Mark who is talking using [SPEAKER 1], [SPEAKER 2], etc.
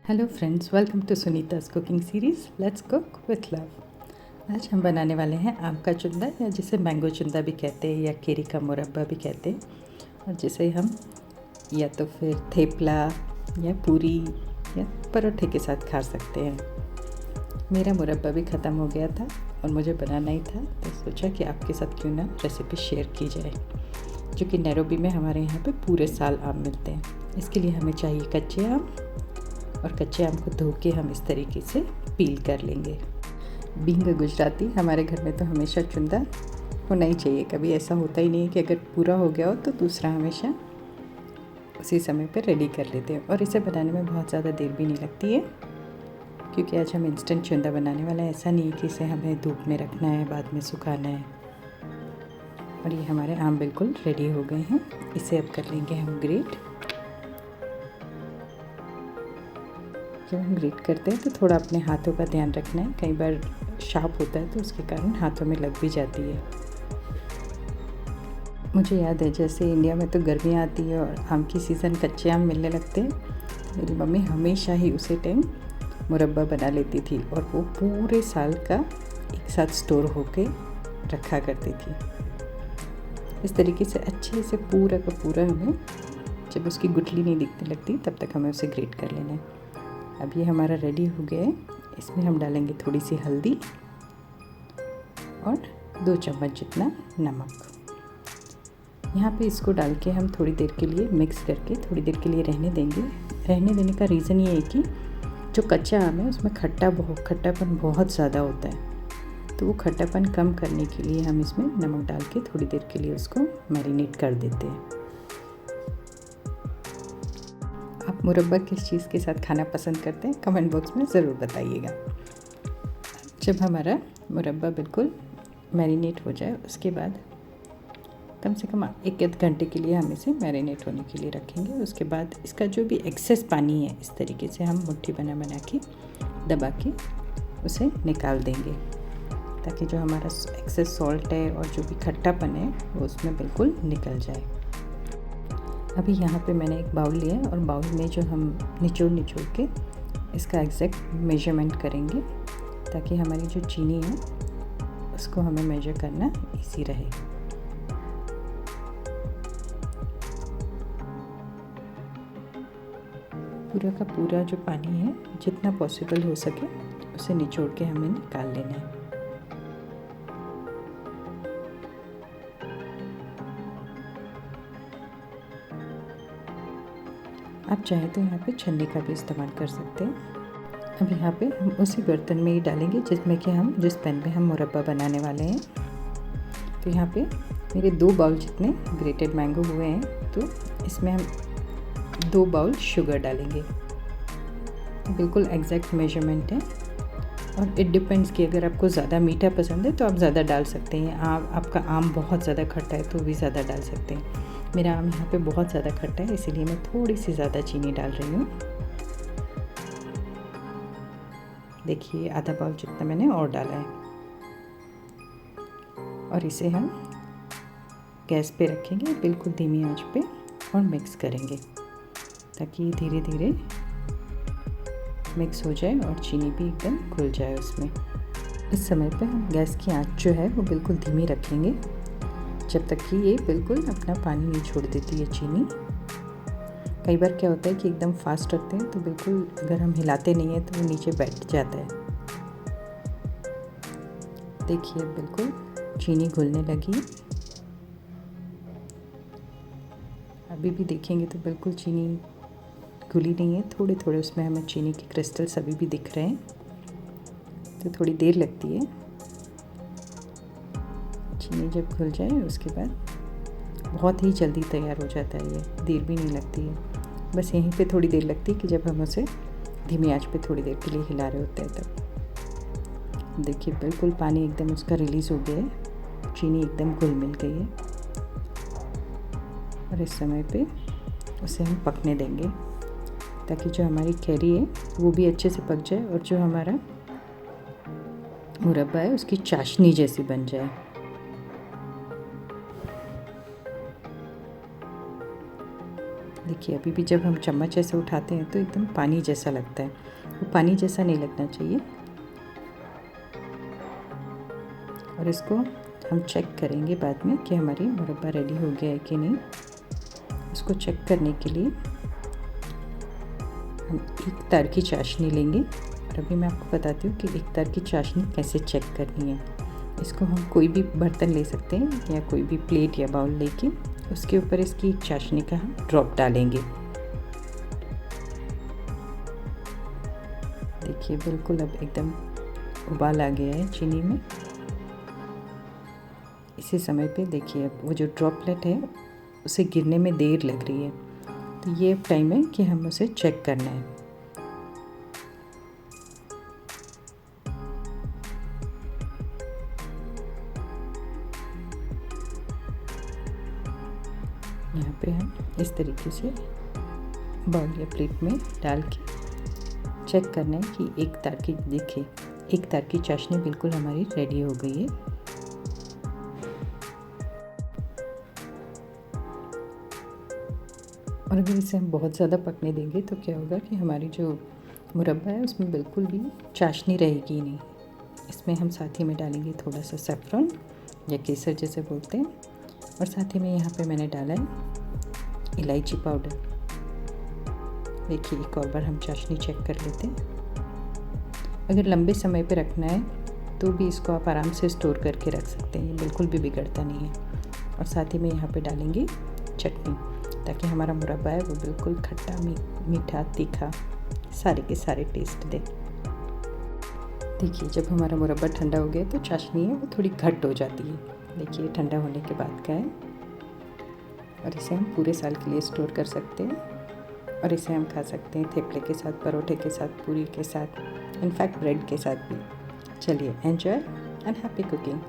[SPEAKER 1] Hello friends, welcome to Sunita's cooking series let's cook with love. आज हम बनाने वाले हैं आम का चुंदा, या जिसे मैंगो चुंदा भी कहते हैं, या केरी का मुरब्बा भी कहते हैं, और जिसे हम या तो फिर थेपला या पूरी या परोठे के साथ खा सकते हैं। मेरा मुरब्बा भी ख़त्म हो गया था और मुझे बनाना ही था, तो सोचा कि आपके साथ क्यों ना रेसिपी शेयर की जाए, जो कि नैरोबी में हमारे यहाँ पे पूरे साल आम मिलते हैं। इसके लिए हमें चाहिए कच्चे आम, और कच्चे आम को धो के हम इस तरीके से पील कर लेंगे। बीइंग अ गुजराती, हमारे घर में तो हमेशा चुंदा होना ही चाहिए। कभी ऐसा होता ही नहीं है कि अगर पूरा हो गया हो तो दूसरा हमेशा उसी समय पर रेडी कर लेते हैं। और इसे बनाने में बहुत ज़्यादा देर भी नहीं लगती है, क्योंकि आज हम इंस्टेंट चुंदा बनाने वाला है। ऐसा नहीं है कि इसे हमें धूप में रखना है, बाद में सुखाना है। और ये हमारे आम बिल्कुल रेडी हो गए हैं। इसे अब कर लेंगे हम ग्रेट। जब हम ग्रेट करते हैं तो थोड़ा अपने हाथों का ध्यान रखना है। कई बार शार्प होता है तो उसके कारण हाथों में लग भी जाती है। मुझे याद है, जैसे इंडिया में तो गर्मियाँ आती है और आम की सीज़न, कच्चे आम मिलने लगते हैं, मेरी मम्मी हमेशा ही उसी टाइम मुरब्बा बना लेती थी, और वो पूरे साल का एक साथ स्टोर होके रखा करती थी। इस तरीके से अच्छे से पूरा का पूरा हमें, जब उसकी गुठली नहीं दिखने लगती तब तक हमें उसे ग्रेट कर लेना है। अब ये हमारा रेडी हो गया है। इसमें हम डालेंगे थोड़ी सी हल्दी और 2 चम्मच जितना नमक। यहाँ पे इसको डाल के हम थोड़ी देर के लिए मिक्स करके थोड़ी देर के लिए रहने देंगे। रहने देने का रीज़न ये है कि जो कच्चा आम है उसमें खट्टापन बहुत ज़्यादा होता है, तो वो खट्टापन कम करने के लिए हम इसमें नमक डाल के थोड़ी देर के लिए उसको मैरिनेट कर देते हैं। आप मुरब्बा किस चीज़ के साथ खाना पसंद करते हैं, कमेंट बॉक्स में ज़रूर बताइएगा। जब हमारा मुरब्बा बिल्कुल मैरिनेट हो जाए, उसके बाद कम से कम 1 घंटे के लिए हम इसे मैरिनेट होने के लिए रखेंगे। उसके बाद इसका जो भी एक्सेस पानी है, इस तरीके से हम मुट्ठी बना के दबा के उसे निकाल देंगे, ताकि जो हमारा एक्सेस सॉल्ट है और जो भी खट्टापन है वो उसमें बिल्कुल निकल जाए। अभी यहाँ पे मैंने एक बाउल लिया है, और बाउल में जो हम निचोड़ के इसका एग्जैक्ट मेजरमेंट करेंगे, ताकि हमारी जो चीनी है उसको हमें मेजर करना इजी रहे। पूरा का पूरा जो पानी है, जितना पॉसिबल हो सके उसे निचोड़ के हमें निकाल लेना है। आप चाहें तो यहाँ पे छन्नी का भी इस्तेमाल कर सकते हैं। अब यहाँ पे हम उसी बर्तन में ही डालेंगे जिस पैन में हम मुरब्बा बनाने वाले हैं। तो यहाँ पे मेरे 2 बाउल जितने ग्रेटेड मैंगो हुए हैं, तो इसमें हम 2 बाउल शुगर डालेंगे। बिल्कुल एग्जैक्ट मेजरमेंट है, और इट डिपेंड्स कि अगर आपको ज़्यादा मीठा पसंद है तो आप ज़्यादा डाल सकते हैं। आपका आम बहुत ज़्यादा खट्टा है तो भी ज़्यादा डाल सकते हैं। मेरा आम यहाँ पे बहुत ज़्यादा खट्टा है, इसीलिए मैं थोड़ी सी ज़्यादा चीनी डाल रही हूँ। देखिए, आधा बाउल जितना मैंने और डाला है। और इसे हम गैस पे रखेंगे बिल्कुल धीमी आंच पे, और मिक्स करेंगे, ताकि धीरे धीरे मिक्स हो जाए और चीनी भी एकदम घुल जाए उसमें। इस समय पे हम गैस की आंच जो है वो बिल्कुल धीमी रखेंगे, जब तक कि ये बिल्कुल अपना पानी नहीं छोड़ देती है चीनी। कई बार क्या होता है कि एकदम फास्ट रखते हैं तो बिल्कुल अगर हम हिलाते नहीं हैं तो वो नीचे बैठ जाता है। देखिए, बिल्कुल चीनी घुलने लगी। अभी भी देखेंगे तो बिल्कुल चीनी घुली नहीं है, थोड़े थोड़े उसमें हमें चीनी के क्रिस्टल्स अभी भी दिख रहे हैं, तो थोड़ी देर लगती है। चीनी जब घुल जाए उसके बाद बहुत ही जल्दी तैयार हो जाता है, ये देर भी नहीं लगती है। बस यहीं पे थोड़ी देर लगती है कि जब हम उसे धीमी आंच पे थोड़ी देर के लिए हिला रहे होते हैं तब। देखिए, बिल्कुल पानी एकदम उसका रिलीज़ हो गया है, चीनी एकदम घुल मिल गई है। और इस समय पे उसे हम पकने देंगे, ताकि जो हमारी कैरी है वो भी अच्छे से पक जाए, और जो हमारा मुरब्बा है उसकी चाशनी जैसी बन जाए। देखिए अभी भी जब हम चम्मच ऐसे उठाते हैं तो एकदम पानी जैसा लगता है, वो पानी जैसा नहीं लगना चाहिए। और इसको हम चेक करेंगे बाद में कि हमारी मुरब्बा रेडी हो गया है कि नहीं। इसको चेक करने के लिए हम एक तार की चाशनी लेंगे। और अभी मैं आपको बताती हूँ कि एक तार की चाशनी कैसे चेक करनी है। इसको हम कोई भी बर्तन ले सकते हैं या कोई भी प्लेट या बाउल लेके उसके ऊपर इसकी एक चाशनी का हम ड्रॉप डालेंगे। देखिए बिल्कुल अब एकदम उबाल आ गया है चीनी में। इसी समय पे देखिए अब वो जो ड्रॉपलेट है उसे गिरने में देर लग रही है, तो ये टाइम है कि हम उसे चेक करना है। यहाँ पे हम इस तरीके से बाउल या प्लेट में डाल के चेक करना है कि एक तार की, देखिए एक तार की चाशनी बिल्कुल हमारी रेडी हो गई है। और अगर इसे हम बहुत ज़्यादा पकने देंगे तो क्या होगा कि हमारी जो मुरब्बा है उसमें बिल्कुल भी चाशनी रहेगी नहीं। इसमें हम साथ ही में डालेंगे थोड़ा सा सैफ़रॉन या केसर जैसे बोलते हैं, और साथ ही में यहाँ पे मैंने डाला है इलायची पाउडर। देखिए एक और बार हम चाशनी चेक कर लेते हैं। अगर लंबे समय पे रखना है तो भी इसको आप आराम से स्टोर करके रख सकते हैं, बिल्कुल भी बिगड़ता नहीं है। और साथ ही में यहाँ पे डालेंगे चटनी, ताकि हमारा मुरब्बा है वो बिल्कुल खट्टा मीठा तीखा सारे के सारे टेस्ट दे। देखिए जब हमारा मुरब्बा ठंडा हो गया तो चाशनी है वो थोड़ी घट हो जाती है। देखिए ठंडा होने के बाद का है, और इसे हम पूरे साल के लिए स्टोर कर सकते हैं। और इसे हम खा सकते हैं थेपले के साथ, परोठे के साथ, पूरी के साथ, इनफैक्ट ब्रेड के साथ भी। चलिए एंजॉय एंड हैप्पी कुकिंग।